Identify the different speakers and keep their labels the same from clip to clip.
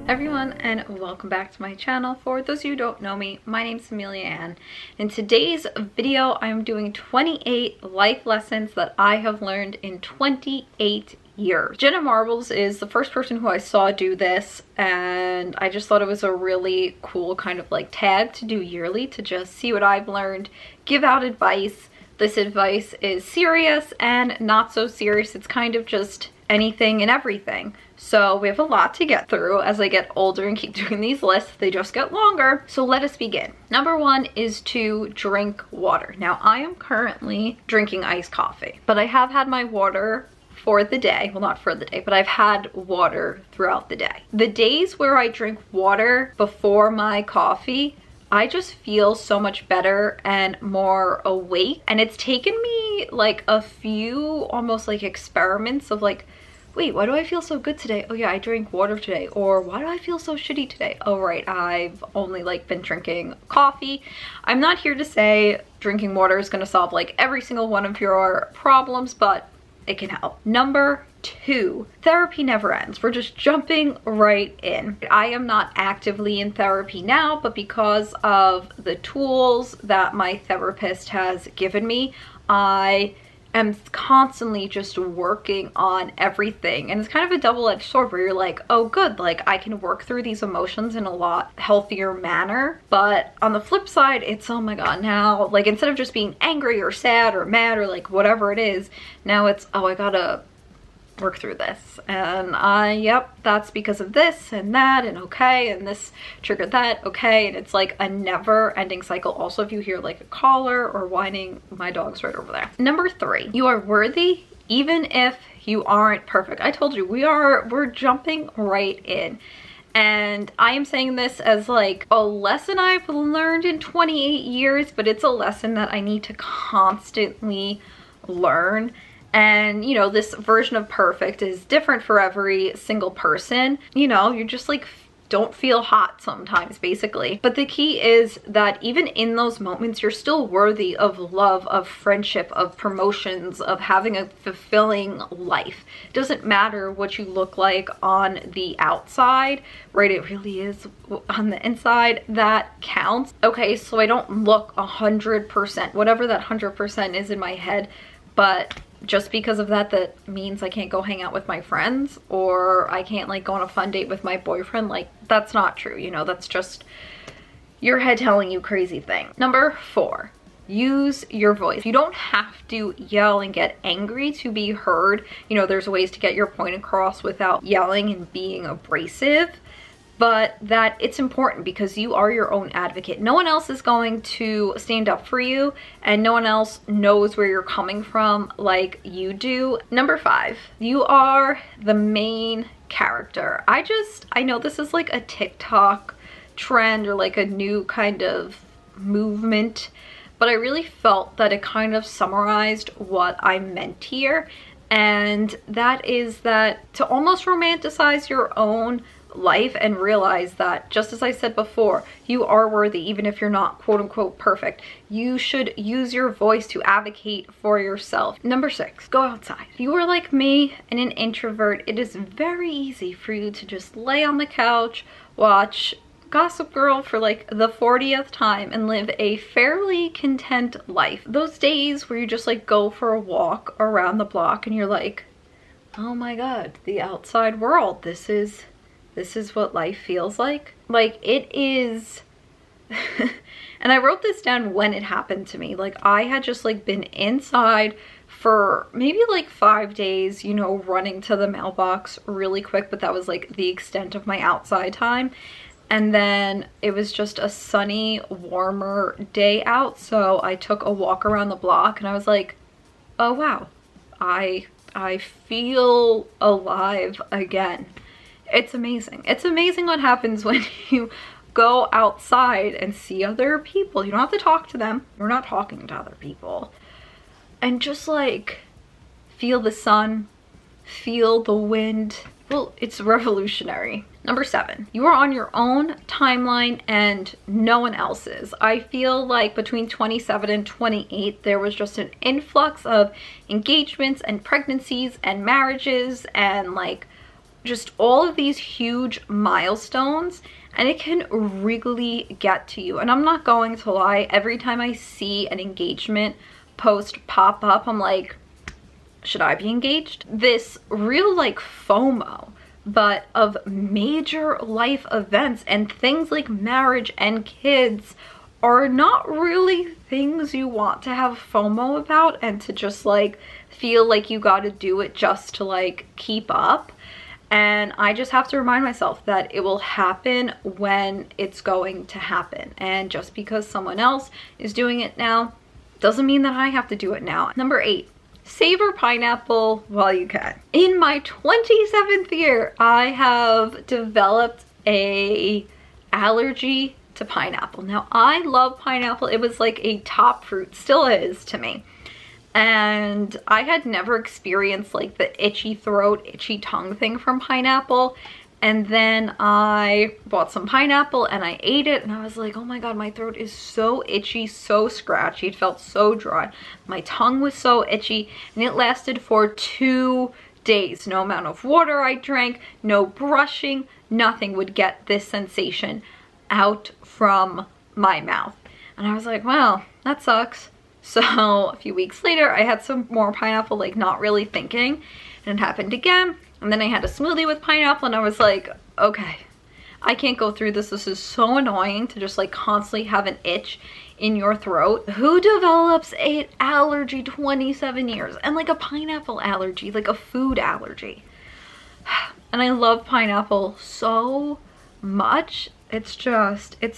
Speaker 1: Everyone, and welcome back to my channel. For those of you who don't know me, my name's Amelia, and in today's video I'm doing 28 life lessons that I have learned in 28 years. Jenna Marbles is the first person who I saw do this, and I just thought it was a really cool kind of like tag to do yearly, to just see what I've learned, give out advice. This advice is serious and not so serious. It's kind of just anything and everything. So we have a lot to get through. As I get older and keep doing these lists, they just get longer. So let us begin. Number one is to drink water. Now I am currently drinking iced coffee, but I have had my water for the day. Well, not for the day, but I've had water throughout the day. The days where I drink water before my coffee, I just feel so much better and more awake. And it's taken me like a few almost like experiments of like, wait, why do I feel so good today? Oh yeah, I drank water today. Or why do I feel so shitty today? Oh right, I've only like been drinking coffee. I'm not here to say drinking water is gonna solve like every single one of your problems, but it can help. Number two, therapy never ends. We're just jumping right in. I am not actively in therapy now, but because of the tools that my therapist has given me, I am constantly just working on everything. And it's kind of a double-edged sword where you're like, oh good, like I can work through these emotions in a lot healthier manner. But on the flip side, it's, oh my god, now like instead of just being angry or sad or mad or like whatever it is, now it's, oh, I gotta work through this, and yep, that's because of this and that, and okay, and this triggered that, okay, and it's like a never-ending cycle. Also, if you hear like a caller or whining, my dog's right over there. Number three, you are worthy even if you aren't perfect. I told you, we're jumping right in. And I am saying this as like a lesson I've learned in 28 years, but it's a lesson that I need to constantly learn. And you know, this version of perfect is different for every single person. You know, you're just like, don't feel hot sometimes, basically. But the key is that even in those moments, you're still worthy of love, of friendship, of promotions, of having a fulfilling life. It doesn't matter what you look like on the outside, right? It really is on the inside that counts. Okay, so I don't look 100%, whatever that 100% is in my head, but just because of that, that means I can't go hang out with my friends, or I can't like go on a fun date with my boyfriend. Like, that's not true, you know, that's just your head telling you crazy things. Number four, use your voice. You don't have to yell and get angry to be heard. You know, there's ways to get your point across without yelling and being abrasive, but that it's important because you are your own advocate. No one else is going to stand up for you, and no one else knows where you're coming from like you do. Number five, you are the main character. I know this is like a TikTok trend or like a new kind of movement, but I really felt that it kind of summarized what I meant here. And that is that to almost romanticize your own life and realize that, just as I said before, you are worthy even if you're not quote unquote perfect. You should use your voice to advocate for yourself. Number six, go outside. If you are like me and an introvert, it is very easy for you to just lay on the couch, watch Gossip Girl for like the 40th time and live a fairly content life. Those days where you just like go for a walk around the block and you're like, oh my god, the outside world, this is what life feels like. Like, it is and I wrote this down when it happened to me. Like, I had just like been inside for maybe like 5 days, you know, running to the mailbox really quick, but that was like the extent of my outside time. And then it was just a sunny, warmer day out, so I took a walk around the block and I was like, oh wow, I feel alive again. It's amazing. It's amazing what happens when you go outside and see other people. You don't have to talk to them. We're not talking to other people. And just like feel the sun, feel the wind. Well, it's revolutionary. Number seven, you are on your own timeline and no one else's. I feel like between 27 and 28, there was just an influx of engagements and pregnancies and marriages and like just all of these huge milestones, and it can really get to you. And I'm not going to lie, every time I see an engagement post pop up, I'm like, should I be engaged? This real like FOMO, but of major life events, and things like marriage and kids are not really things you want to have FOMO about and to just like feel like you got to do it just to like keep up. And I just have to remind myself that it will happen when it's going to happen. And just because someone else is doing it now doesn't mean that I have to do it now. Number 8, savor pineapple while you can. In my 27th year, I have developed a allergy to pineapple. Now, I love pineapple. It was like a top fruit, still is to me. And I had never experienced like the itchy throat, itchy tongue thing from pineapple. And then I bought some pineapple and I ate it, and I was like, oh my god, my throat is so itchy, so scratchy. It felt so dry. My tongue was so itchy, and it lasted for 2 days. No amount of water I drank, no brushing, nothing would get this sensation out from my mouth. And I was like, well, that sucks. So a few weeks later, I had some more pineapple, like not really thinking, and it happened again. And then I had a smoothie with pineapple, and I was like, okay, I can't go through this. This is so annoying to just like constantly have an itch in your throat. Who develops an allergy 27 years? And like a pineapple allergy, like a food allergy. And I love pineapple so much. It's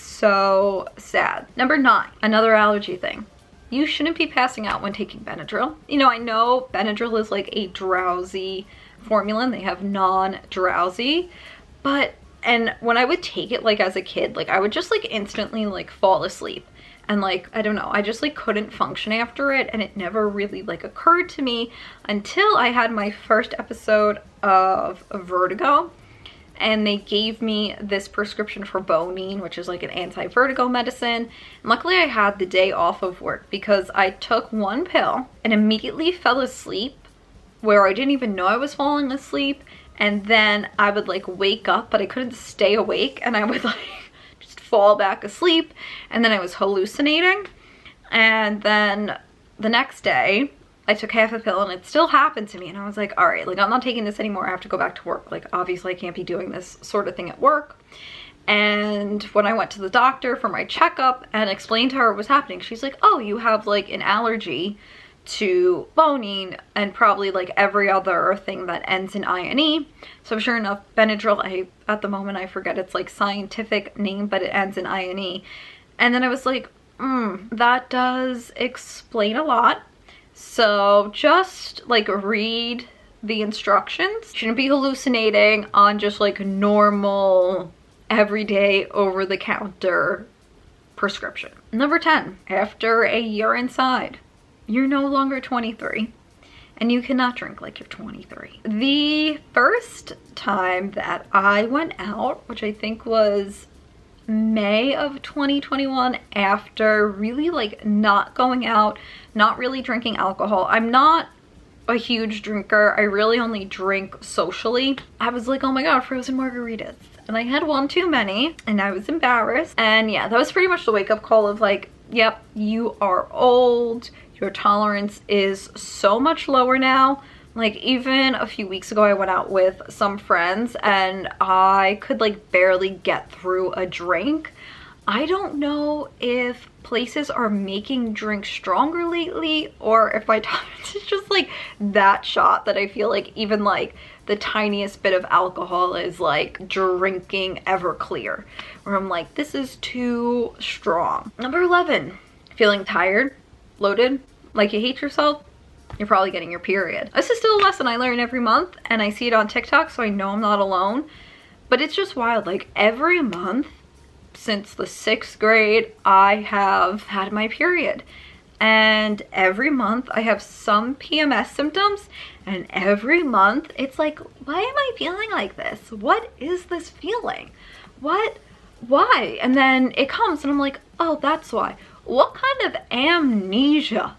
Speaker 1: so sad. Number 9, another allergy thing. You shouldn't be passing out when taking Benadryl. You know, I know Benadryl is like a drowsy formula, and they have non-drowsy, but, and when I would take it like as a kid, like I would just like instantly like fall asleep, and like, I don't know, I just like couldn't function after it, and it never really like occurred to me until I had my first episode of vertigo, and they gave me this prescription for Bonine, which is like an anti-vertigo medicine. And luckily I had the day off of work because I took one pill and immediately fell asleep where I didn't even know I was falling asleep. And then I would like wake up, but I couldn't stay awake, and I would like just fall back asleep, and then I was hallucinating. And then the next day I took half a pill, and it still happened to me, and I was like, all right, like I'm not taking this anymore. I have to go back to work. Like obviously I can't be doing this sort of thing at work. And when I went to the doctor for my checkup and explained to her what was happening, she's like, oh, you have like an allergy to Bonine and probably like every other thing that ends in INE. So sure enough, Benadryl, at the moment I forget its like scientific name, but it ends in INE. And then I was like, that does explain a lot. So just like read the instructions. Shouldn't be hallucinating on just like normal, everyday, over-the-counter prescription. Number 10, after a year inside, you're no longer 23, and you cannot drink like you're 23. The first time that I went out, which I think was May of 2021, after really like not going out, not really drinking alcohol. I'm not a huge drinker. I really only drink socially. I was like, oh my god, frozen margaritas. And I had one too many, and I was embarrassed. And yeah, that was pretty much the wake-up call of like, yep, you are old. Your tolerance is so much lower now. Like even a few weeks ago, I went out with some friends and I could like barely get through a drink. I don't know if places are making drinks stronger lately, or if my tolerance is just like that shot that I feel like even like the tiniest bit of alcohol is like drinking Everclear, where I'm like, this is too strong. Number 11, feeling tired, bloated, like you hate yourself. You're probably getting your period. This is still a lesson I learn every month, and I see it on TikTok, so I know I'm not alone. But it's just wild. Like every month since the 6th grade, I have had my period. And every month I have some PMS symptoms, and every month it's like, why am I feeling like this? What is this feeling? Why? And then it comes and I'm like, oh, that's why. What kind of amnesia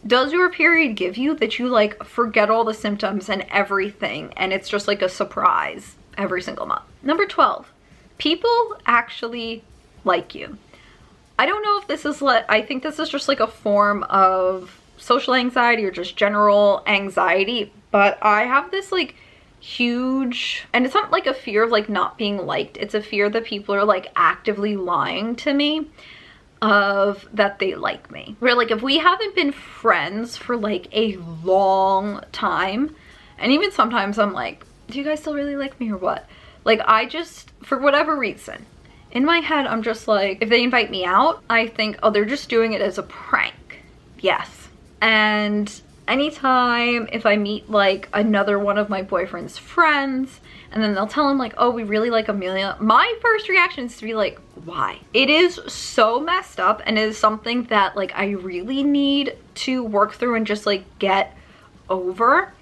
Speaker 1: does your period give you that you like forget all the symptoms and everything and it's just like a surprise every single month? Number 12, people actually like you. I don't know if this is I think this is just like a form of social anxiety or just general anxiety, but I have this like huge, and it's not like a fear of like not being liked, it's a fear that people are like actively lying to me of that they like me. Where like if we haven't been friends for like a long time, and even sometimes I'm like, do you guys still really like me or what? Like I just, for whatever reason, in my head I'm just like, if they invite me out, I think, oh, they're just doing it as a prank. Yes. And anytime if I meet like another one of my boyfriend's friends and then they'll tell him like, oh, we really like Amelia, my first reaction is to be like, why? It is so messed up, and it is something that like I really need to work through and just like get over.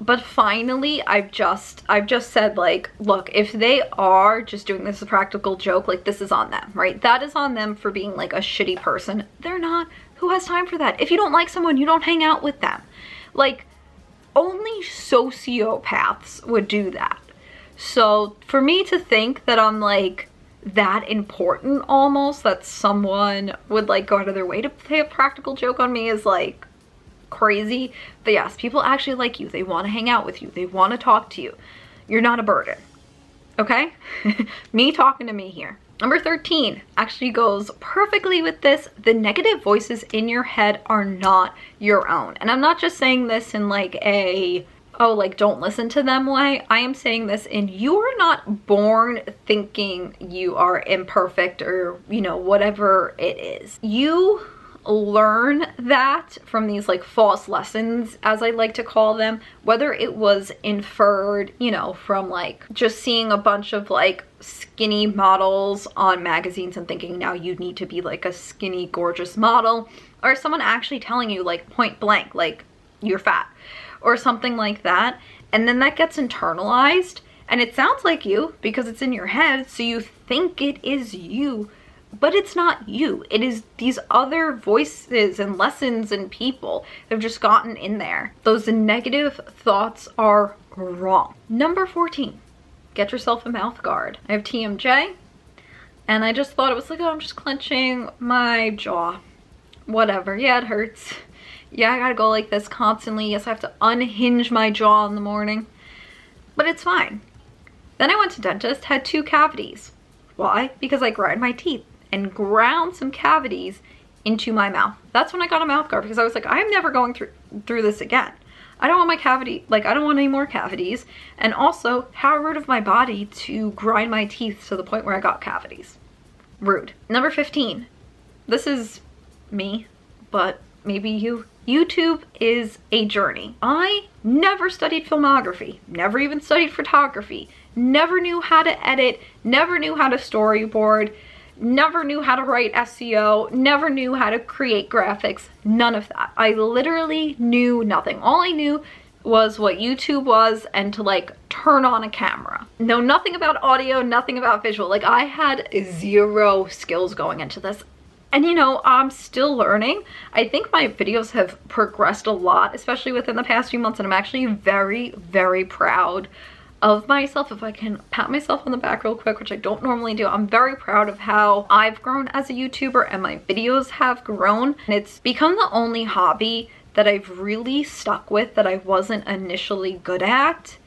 Speaker 1: But finally I've just said like, look, if they are just doing this as a practical joke, like this is on them, right? That is on them for being like a shitty person. They're not. Who has time for that? If you don't like someone, you don't hang out with them. Like only sociopaths would do that. So for me to think that I'm like that important almost, that someone would like go out of their way to play a practical joke on me is like crazy. But yes, people actually like you. They want to hang out with you. They want to talk to you. You're not a burden. Okay? Me talking to me here. Number 13 actually goes perfectly with this. The negative voices in your head are not your own. And I'm not just saying this in like a, oh, like don't listen to them way. I am saying this in, you are not born thinking you are imperfect or, you know, whatever it is. You learn that from these like false lessons, as I like to call them, whether it was inferred, you know, from like just seeing a bunch of like skinny models on magazines and thinking now you need to be like a skinny gorgeous model, or someone actually telling you like point blank like you're fat or something like that, and then that gets internalized and it sounds like you because it's in your head, so you think it is you. But it's not you. It is these other voices and lessons and people that have just gotten in there. Those negative thoughts are wrong. Number 14, get yourself a mouth guard. I have TMJ, and I just thought it was like, oh, I'm just clenching my jaw. Whatever. Yeah, it hurts. Yeah, I gotta go like this constantly. Yes, I have to unhinge my jaw in the morning. But it's fine. Then I went to dentist, had 2 cavities. Why? Because I grind my teeth and ground some cavities into my mouth. That's when I got a mouth guard, because I was like, I'm never going through this again. I don't want my cavity, like I don't want any more cavities. And also, how rude of my body to grind my teeth to the point where I got cavities. Rude. Number 15. This is me, but maybe you. YouTube is a journey. I never studied filmography, never even studied photography, never knew how to edit, never knew how to storyboard, never knew how to write SEO, never knew how to create graphics, none of that. I literally knew nothing. All I knew was what YouTube was and to like turn on a camera. Know nothing about audio, nothing about visual. Like I had 0 skills going into this. And you know, I'm still learning. I think my videos have progressed a lot, especially within the past few months, and I'm actually very, very proud of myself. If I can pat myself on the back real quick, which I don't normally do, I'm very proud of how I've grown as a YouTuber and my videos have grown. And it's become the only hobby that I've really stuck with that I wasn't initially good at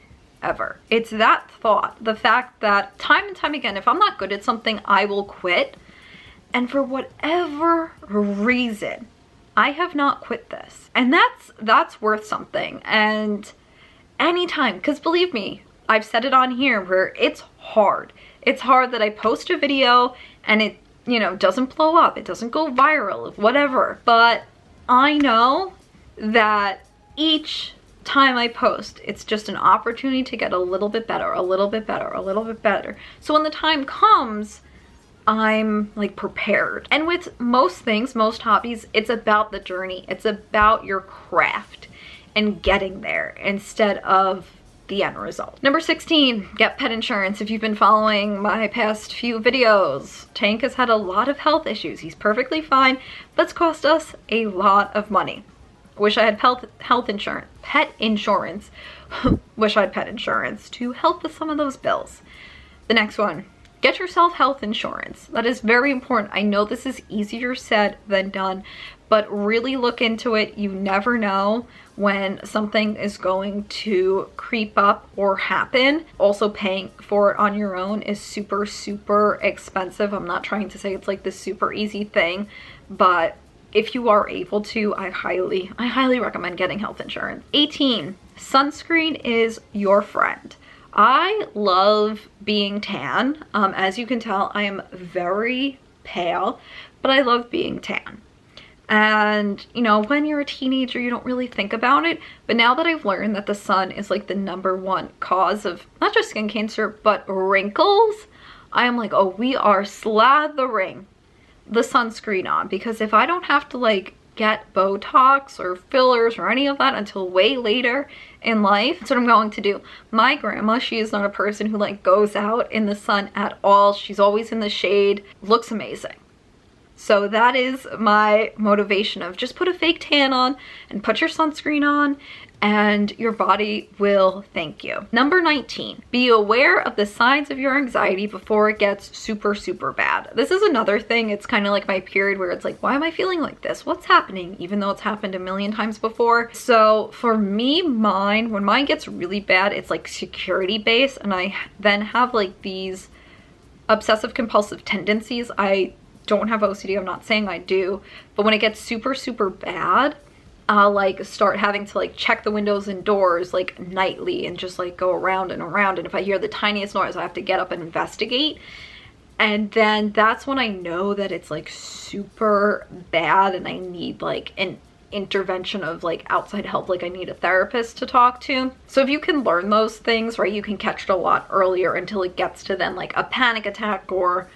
Speaker 1: ever. It's that thought, the fact that time and time again, if I'm not good at something, I will quit. And for whatever reason, I have not quit this. And that's worth something. And anytime, because believe me, I've said it on here where it's hard. It's hard that I post a video and it, you know, doesn't blow up. It doesn't go viral, whatever. But I know that each time I post, it's just an opportunity to get a little bit better, a little bit better, a little bit better. So when the time comes, I'm like prepared. And with most things, most hobbies, it's about the journey. It's about your craft and getting there instead of the end result. Number 16, get pet insurance. If you've been following my past few videos, Tank has had a lot of health issues. He's perfectly fine, but it's cost us a lot of money. Wish I had health insurance, pet insurance. Wish I had pet insurance to help with some of those bills. The next one, get yourself health insurance. That is very important. I know this is easier said than done, but really look into it. You never know when something is going to creep up or happen. Also, paying for it on your own is super, super expensive. I'm not trying to say it's like this super easy thing, but if you are able to, I highly recommend getting health insurance. 18, sunscreen is your friend. I love being tan. As you can tell, I am very pale, but I love being tan. And you know, when you're a teenager, you don't really think about it, but now that I've learned that the sun is like the #1 cause of not just skin cancer but wrinkles, I am like, oh, we are slathering the sunscreen on, because if I don't have to like get Botox or fillers or any of that until way later in life, that's what I'm going to do. My grandma, she is not a person who like goes out in the sun at all. She's always in the shade, looks amazing. So that is my motivation of just put a fake tan on and put your sunscreen on and your body will thank you. Number 19, be aware of the signs of your anxiety before it gets super, super bad. This is another thing. It's kind of like my period where it's like, why am I feeling like this? What's happening? Even though it's happened a million times before. So for me, when mine gets really bad, it's like security based, and I then have like these obsessive compulsive tendencies. I don't have OCD, I'm not saying I do, but when it gets super, super bad, I'll like start having to like check the windows and doors like nightly and just like go around and around, and if I hear the tiniest noise I have to get up and investigate, and then that's when I know that it's like super bad and I need like an intervention of like outside help, like I need a therapist to talk to. So if you can learn those things, right, you can catch it a lot earlier until it gets to then like a panic attack or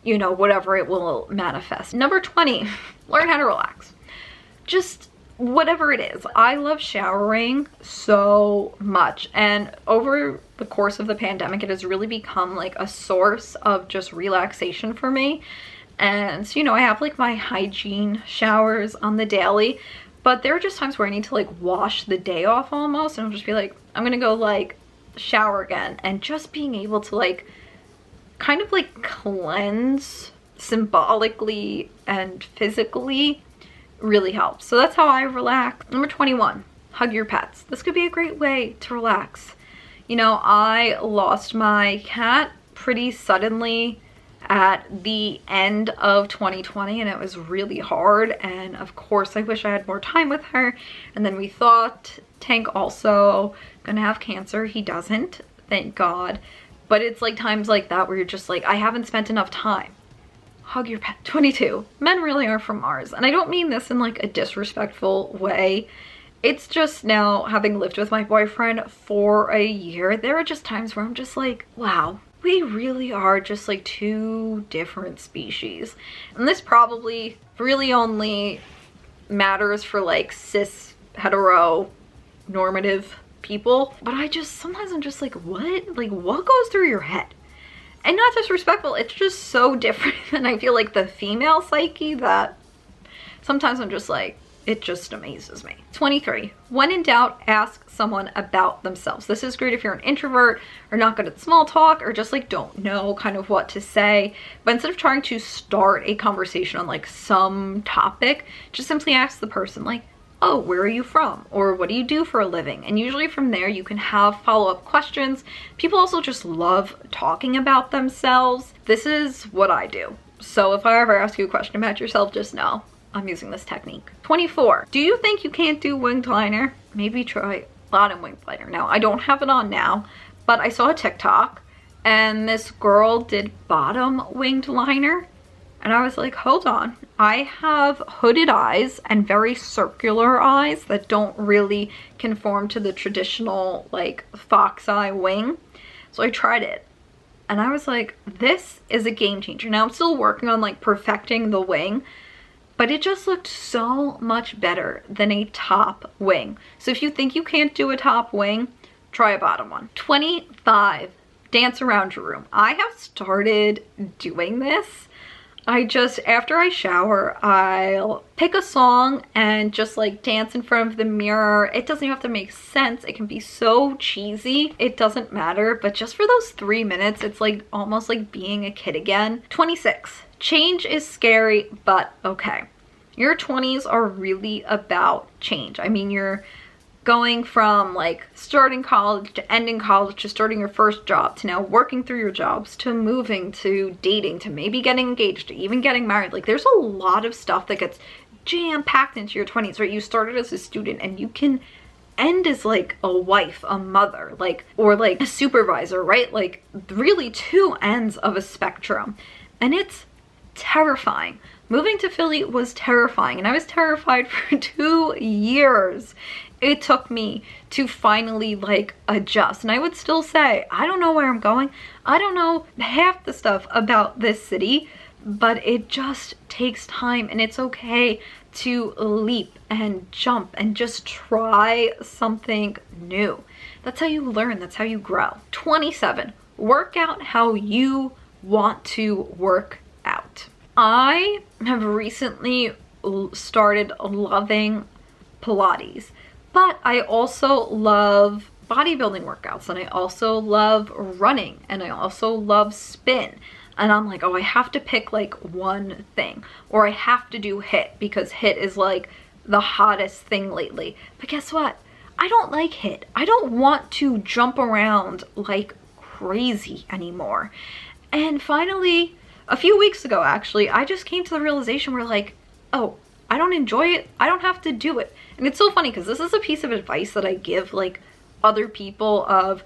Speaker 1: you know, whatever it will manifest. Number 20, learn how to relax. Just whatever it is. I love showering so much, and over the course of the pandemic, it has really become like a source of just relaxation for me. And so, you know, I have like my hygiene showers on the daily, but there are just times where I need to like wash the day off almost, and I'll just be like, I'm gonna go like shower again, and just being able to like kind of like cleanse symbolically and physically really helps. So that's how I relax. Number 21, hug your pets. This could be a great way to relax. You know, I lost my cat pretty suddenly at the end of 2020, and it was really hard, and of course I wish I had more time with her. And then we thought Tank also gonna have cancer. He doesn't, thank God. But it's like times like that where you're just like, I haven't spent enough time. Hug your pet. 22, men really are from Mars. And I don't mean this in like a disrespectful way. It's just now, having lived with my boyfriend for a year, there are just times where I'm just like, wow, we really are just like two different species. And this probably really only matters for like cis, hetero, normative people, but sometimes I'm just like, what goes through your head? And not disrespectful, it's just so different than I feel like the female psyche, that sometimes I'm just like, it just amazes me. 23, when in doubt, ask someone about themselves. This is great if you're an introvert or not good at small talk or just like don't know kind of what to say. But instead of trying to start a conversation on like some topic, just simply ask the person like, oh, where are you from? Or what do you do for a living? And usually from there you can have follow-up questions. People also just love talking about themselves. This is what I do. So if I ever ask you a question about yourself, just know I'm using this technique. 24, do you think you can't do winged liner? Maybe try bottom winged liner. Now, I don't have it on now, but I saw a TikTok and this girl did bottom winged liner. And I was like, hold on, I have hooded eyes and very circular eyes that don't really conform to the traditional like fox eye wing. So I tried it and I was like, this is a game changer. Now I'm still working on like perfecting the wing, but it just looked so much better than a top wing. So if you think you can't do a top wing, try a bottom one. 25, dance around your room. I have started doing this. After I shower, I'll pick a song and just like dance in front of the mirror. It doesn't even have to make sense. It can be so cheesy. It doesn't matter. But just for those 3 minutes, it's like almost like being a kid again. 26. Change is scary, but okay. Your 20s are really about change. I mean, you're going from like starting college to ending college to starting your first job to now working through your jobs to moving to dating to maybe getting engaged to even getting married. Like there's a lot of stuff that gets jam-packed into your 20s, right? You started as a student and you can end as like a wife, a mother, like, or like a supervisor, right? Like really two ends of a spectrum. And it's terrifying. Moving to Philly was terrifying, and I was terrified for 2 years. It took me to finally like adjust, and I would still say I don't know where I'm going. I don't know half the stuff about this city, but it just takes time, and it's okay to leap and jump and just try something new. That's how you learn. That's how you grow. 27. Work out how you want to work out. I have recently started loving Pilates, but I also love bodybuilding workouts, and I also love running, and I also love spin. And I'm like, oh, I have to pick like one thing, or I have to do HIIT because HIIT is like the hottest thing lately. But guess what? I don't like HIIT. I don't want to jump around like crazy anymore. And finally, a few weeks ago, actually, I just came to the realization where like, oh, I don't enjoy it. I don't have to do it. And it's so funny because this is a piece of advice that I give like other people of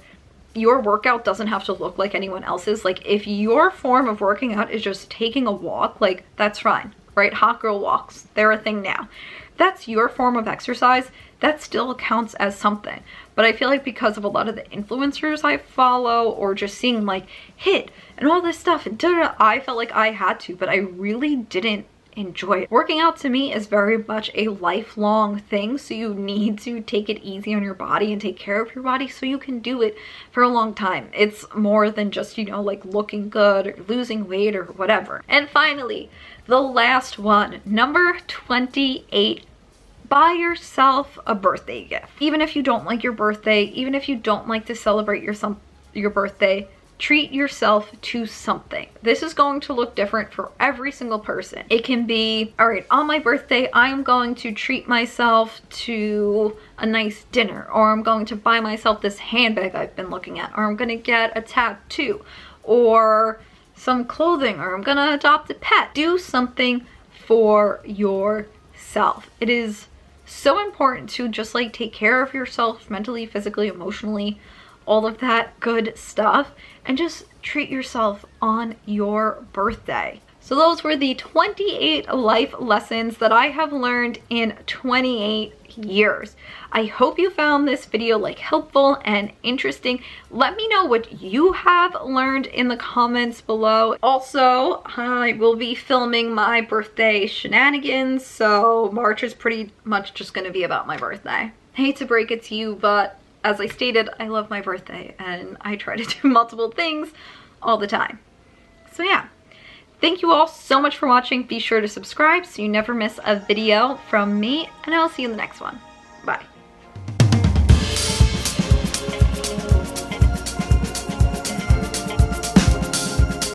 Speaker 1: your workout doesn't have to look like anyone else's. Like if your form of working out is just taking a walk, like that's fine, right? Hot girl walks, they're a thing now. That's your form of exercise. That still counts as something. But I feel like because of a lot of the influencers I follow or just seeing like HIIT and all this stuff and I felt like I had to, but I really didn't enjoy it. Working out to me is very much a lifelong thing, so you need to take it easy on your body and take care of your body so you can do it for a long time. It's more than just, you know, like looking good or losing weight or whatever. And finally, the last one, number 28. Buy yourself a birthday gift. Even if you don't like your birthday, even if you don't like to celebrate your birthday, treat yourself to something. This is going to look different for every single person. It can be, all right, on my birthday, I'm going to treat myself to a nice dinner, or I'm going to buy myself this handbag I've been looking at, or I'm gonna get a tattoo, or some clothing, or I'm gonna adopt a pet. Do something for yourself. It is so important to just like take care of yourself mentally, physically, emotionally, all of that good stuff, and just treat yourself on your birthday. So those were the 28 life lessons that I have learned in 28 years. I hope you found this video like helpful and interesting. Let me know what you have learned in the comments below. Also, I will be filming my birthday shenanigans, so March is pretty much just going to be about my birthday. I hate to break it to you, but as I stated, I love my birthday and I try to do multiple things all the time. So yeah. Thank you all so much for watching. Be sure to subscribe so you never miss a video from me, and I'll see you in the next one.